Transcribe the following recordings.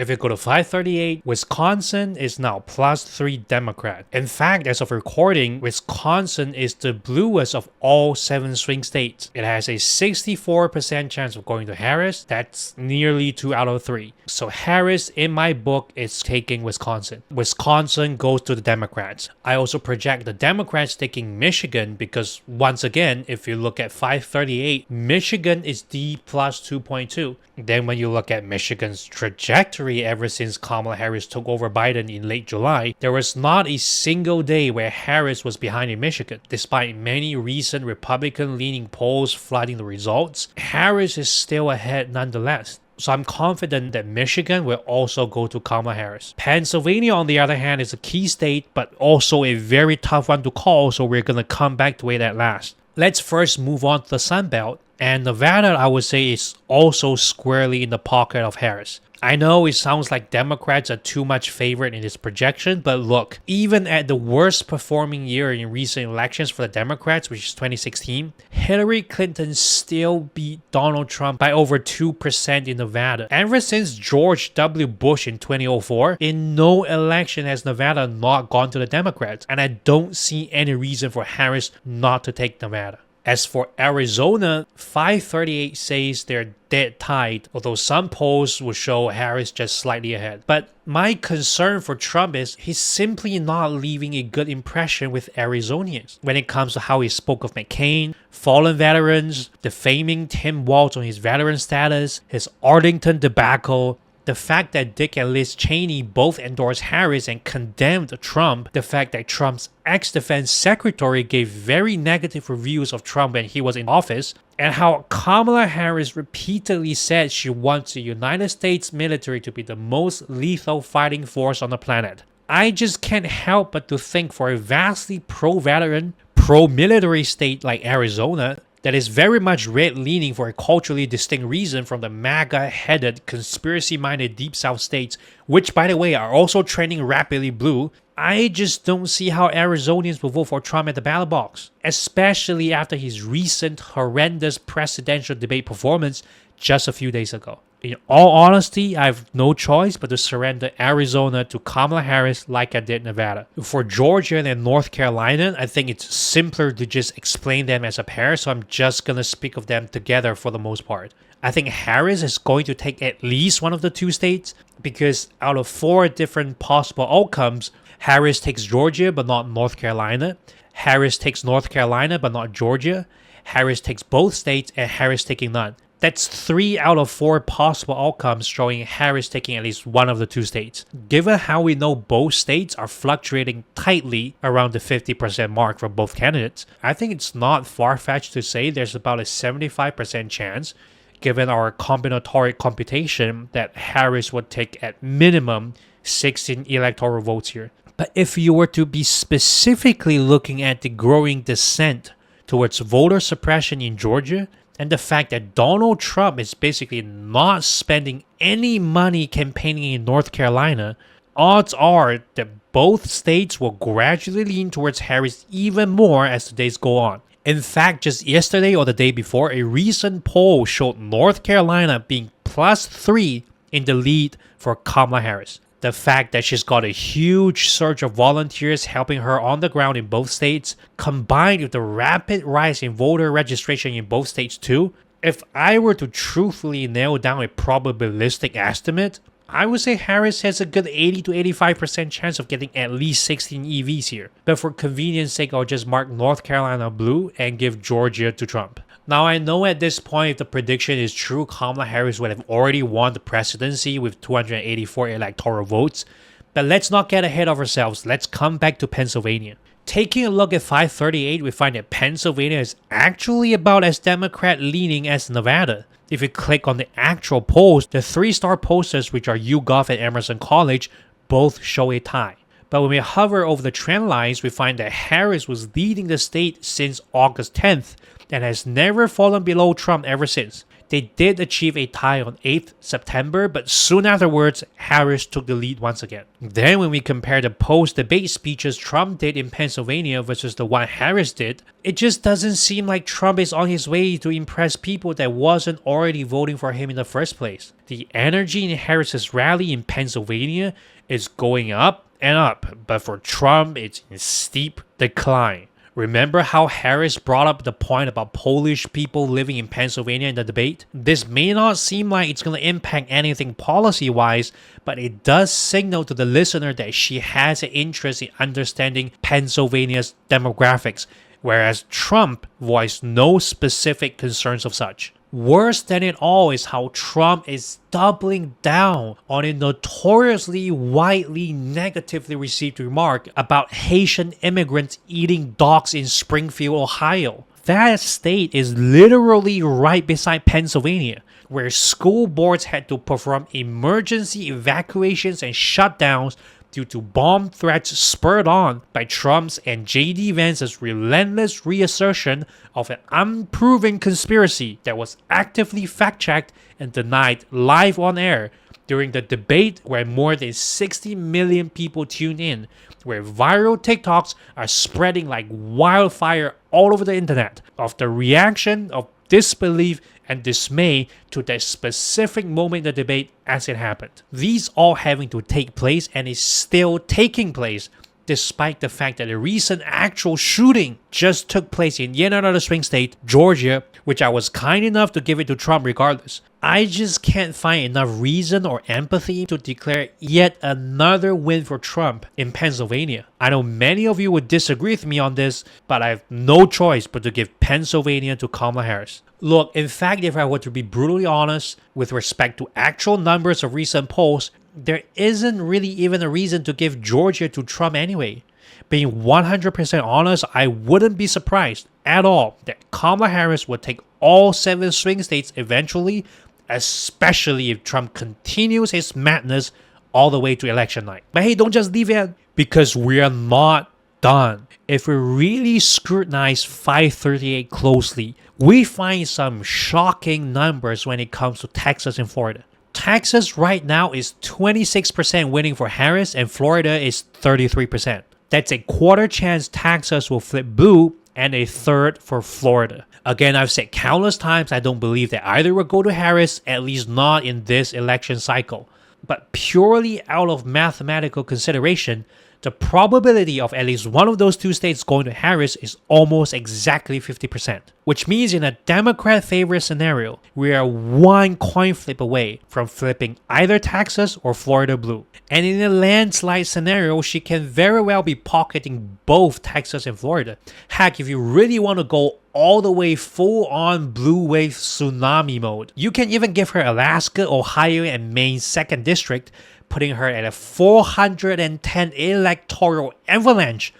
If you go to 538, Wisconsin is now +3 Democrat. In fact, as of recording, Wisconsin is the bluest of all 7 swing states. It has a 64% chance of going to Harris. That's nearly 2 out of 3. So Harris, in my book, is taking Wisconsin. Wisconsin goes to the Democrats. I also project the Democrats taking Michigan because, once again, if you look at 538, Michigan is D plus 2.2. Then when you look at Michigan's trajectory ever since Kamala Harris took over Biden in late July, there was not a single day where Harris was behind in Michigan. Despite many recent Republican-leaning polls flooding the results, Harris is still ahead nonetheless. So I'm confident that Michigan will also go to Kamala Harris. Pennsylvania, on the other hand, is a key state, but also a very tough one to call, so we're going to come back to it at last. Let's first move on to the Sun Belt, and Nevada, I would say, is also squarely in the pocket of Harris. I know it sounds like Democrats are too much favored in this projection, but look, even at the worst performing year in recent elections for the Democrats, which is 2016, Hillary Clinton still beat Donald Trump by over 2% in Nevada. Ever since George W. Bush in 2004, in no election has Nevada not gone to the Democrats, and I don't see any reason for Harris not to take Nevada. As for Arizona, 538 says they're dead tied, although some polls will show Harris just slightly ahead. But my concern for Trump is he's simply not leaving a good impression with Arizonians when it comes to how he spoke of McCain, fallen veterans, defaming Tim Walz on his veteran status, his Arlington debacle, the fact that Dick and Liz Cheney both endorsed Harris and condemned Trump, the fact that Trump's ex-defense secretary gave very negative reviews of Trump when he was in office, and how Kamala Harris repeatedly said she wants the United States military to be the most lethal fighting force on the planet. I just can't help but to think for a vastly pro-veteran, pro-military state like Arizona, that is very much red-leaning for a culturally distinct reason from the MAGA-headed, conspiracy-minded Deep South states, which, by the way, are also trending rapidly blue. I just don't see how Arizonians will vote for Trump at the ballot box, especially after his recent horrendous presidential debate performance just a few days ago. In all honesty, I have no choice but to surrender Arizona to Kamala Harris like I did Nevada. For Georgia and North Carolina, I think it's simpler to just explain them as a pair, so I'm just gonna speak of them together for the most part. I think Harris is going to take at least one of the 2 states because out of 4 different possible outcomes, Harris takes Georgia but not North Carolina, Harris takes North Carolina but not Georgia, Harris takes both states, and Harris taking none. That's 3 out of 4 possible outcomes showing Harris taking at least one of the 2 states. Given how we know both states are fluctuating tightly around the 50% mark for both candidates, I think it's not far-fetched to say there's about a 75% chance, given our combinatoric computation, that Harris would take at minimum 16 electoral votes here. But if you were to be specifically looking at the growing dissent towards voter suppression in Georgia, and the fact that Donald Trump is basically not spending any money campaigning in North Carolina, odds are that both states will gradually lean towards Harris even more as the days go on. In fact, just yesterday or the day before, a recent poll showed North Carolina being +3 in the lead for Kamala Harris. The fact that she's got a huge surge of volunteers helping her on the ground in both states, combined with the rapid rise in voter registration in both states too, if I were to truthfully nail down a probabilistic estimate, I would say Harris has a good 80 to 85% chance of getting at least 16 EVs here. But for convenience sake, I'll just mark North Carolina blue and give Georgia to Trump. Now, I know at this point, if the prediction is true, Kamala Harris would have already won the presidency with 284 electoral votes. But let's not get ahead of ourselves. Let's come back to Pennsylvania. Taking a look at 538, we find that Pennsylvania is actually about as Democrat-leaning as Nevada. If you click on the actual polls, the 3-star pollsters, which are YouGov and Emerson College, both show a tie. But when we hover over the trend lines, we find that Harris was leading the state since August 10th and has never fallen below Trump ever since. They did achieve a tie on 8th September, but soon afterwards, Harris took the lead once again. Then when we compare the post-debate speeches Trump did in Pennsylvania versus the one Harris did, it just doesn't seem like Trump is on his way to impress people that wasn't already voting for him in the first place. The energy in Harris's rally in Pennsylvania is going up and up, but for Trump, it's in steep decline. Remember how Harris brought up the point about Polish people living in Pennsylvania in the debate? This may not seem like it's going to impact anything policy-wise, but it does signal to the listener that she has an interest in understanding Pennsylvania's demographics, whereas Trump voiced no specific concerns of such. Worse than it all is how Trump is doubling down on a notoriously widely negatively received remark about Haitian immigrants eating dogs in Springfield, Ohio. That state is literally right beside Pennsylvania, where school boards had to perform emergency evacuations and shutdowns due to bomb threats spurred on by Trump's and J.D. Vance's relentless reassertion of an unproven conspiracy that was actively fact-checked and denied live on air during the debate where more than 60 million people tuned in, where viral TikToks are spreading like wildfire all over the internet of the reaction of disbelief and dismay to that specific moment in the debate as it happened. These all having to take place and is still taking place despite the fact that a recent actual shooting just took place in yet another swing state, Georgia, which I was kind enough to give it to Trump regardless. I just can't find enough reason or empathy to declare yet another win for Trump in Pennsylvania. I know many of you would disagree with me on this, but I have no choice but to give Pennsylvania to Kamala Harris. Look, in fact, if I were to be brutally honest with respect to actual numbers of recent polls, there isn't really even a reason to give Georgia to Trump anyway. Being 100% honest, I wouldn't be surprised at all that Kamala Harris would take all 7 swing states eventually, especially if Trump continues his madness all the way to election night. But hey, don't just leave it, because we are not done. If we really scrutinize 538 closely, we find some shocking numbers when it comes to Texas and Florida. Texas right now is 26% winning for Harris and Florida is 33%. That's a quarter chance Texas will flip blue and a third for Florida. Again, I've said countless times I don't believe that either will go to Harris, at least not in this election cycle. But purely out of mathematical consideration, the probability of at least one of those 2 states going to Harris is almost exactly 50%, which means in a Democrat favorite scenario, we are 1 coin flip away from flipping either Texas or Florida blue. And in a landslide scenario, she can very well be pocketing both Texas and Florida. Heck, if you really want to go all the way full-on blue wave tsunami mode, you can even give her Alaska, Ohio, and Maine's 2nd district, putting her at a 410 electoral avalanche,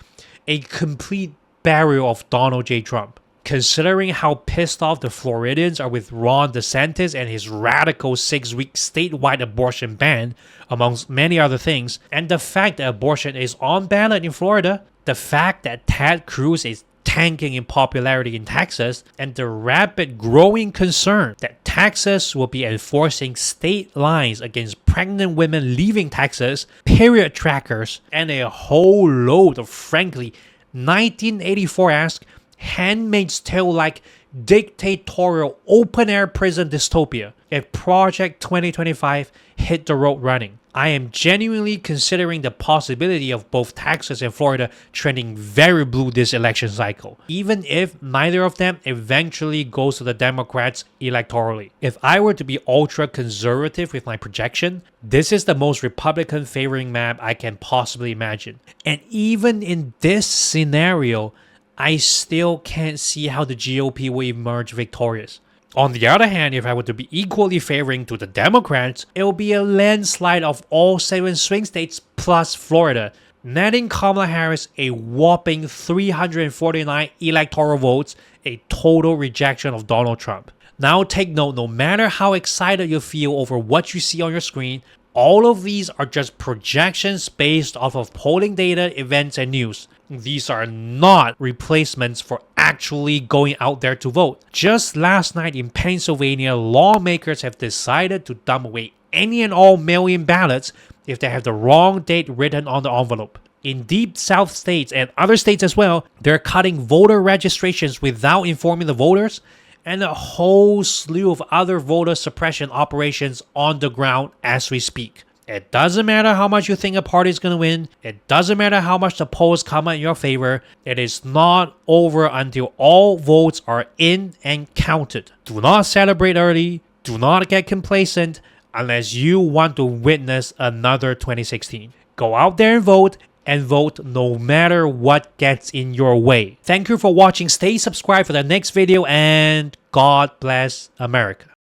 a complete burial of Donald J. Trump. Considering how pissed off the Floridians are with Ron DeSantis and his radical 6-week statewide abortion ban, amongst many other things, and the fact that abortion is on ballot in Florida, the fact that Ted Cruz is tanking in popularity in Texas, and the rapid growing concern that Texas will be enforcing state lines against pregnant women leaving Texas, period trackers, and a whole load of frankly 1984-esque Handmaid's Tale-like dictatorial open-air prison dystopia if Project 2025 hit the road running. I am genuinely considering the possibility of both Texas and Florida trending very blue this election cycle, even if neither of them eventually goes to the Democrats electorally. If I were to be ultra conservative with my projection, this is the most Republican favoring map I can possibly imagine. And even in this scenario, I still can't see how the GOP will emerge victorious. On the other hand, if I were to be equally favoring to the Democrats, it will be a landslide of all 7 swing states plus Florida, netting Kamala Harris a whopping 349 electoral votes, a total rejection of Donald Trump. Now take note, no matter how excited you feel over what you see on your screen, all of these are just projections based off of polling data, events, and news. These are not replacements for actually going out there to vote. Just last night in Pennsylvania, lawmakers have decided to dump away any and all mail-in ballots if they have the wrong date written on the envelope. In deep South states and other states as well, they're cutting voter registrations without informing the voters, and a whole slew of other voter suppression operations on the ground as we speak. It doesn't matter how much you think a party is going to win. It doesn't matter how much the polls come out in your favor. It is not over until all votes are in and counted. Do not celebrate early. Do not get complacent unless you want to witness another 2016. Go out there and vote no matter what gets in your way. Thank you for watching. Stay subscribed for the next video, and God bless America.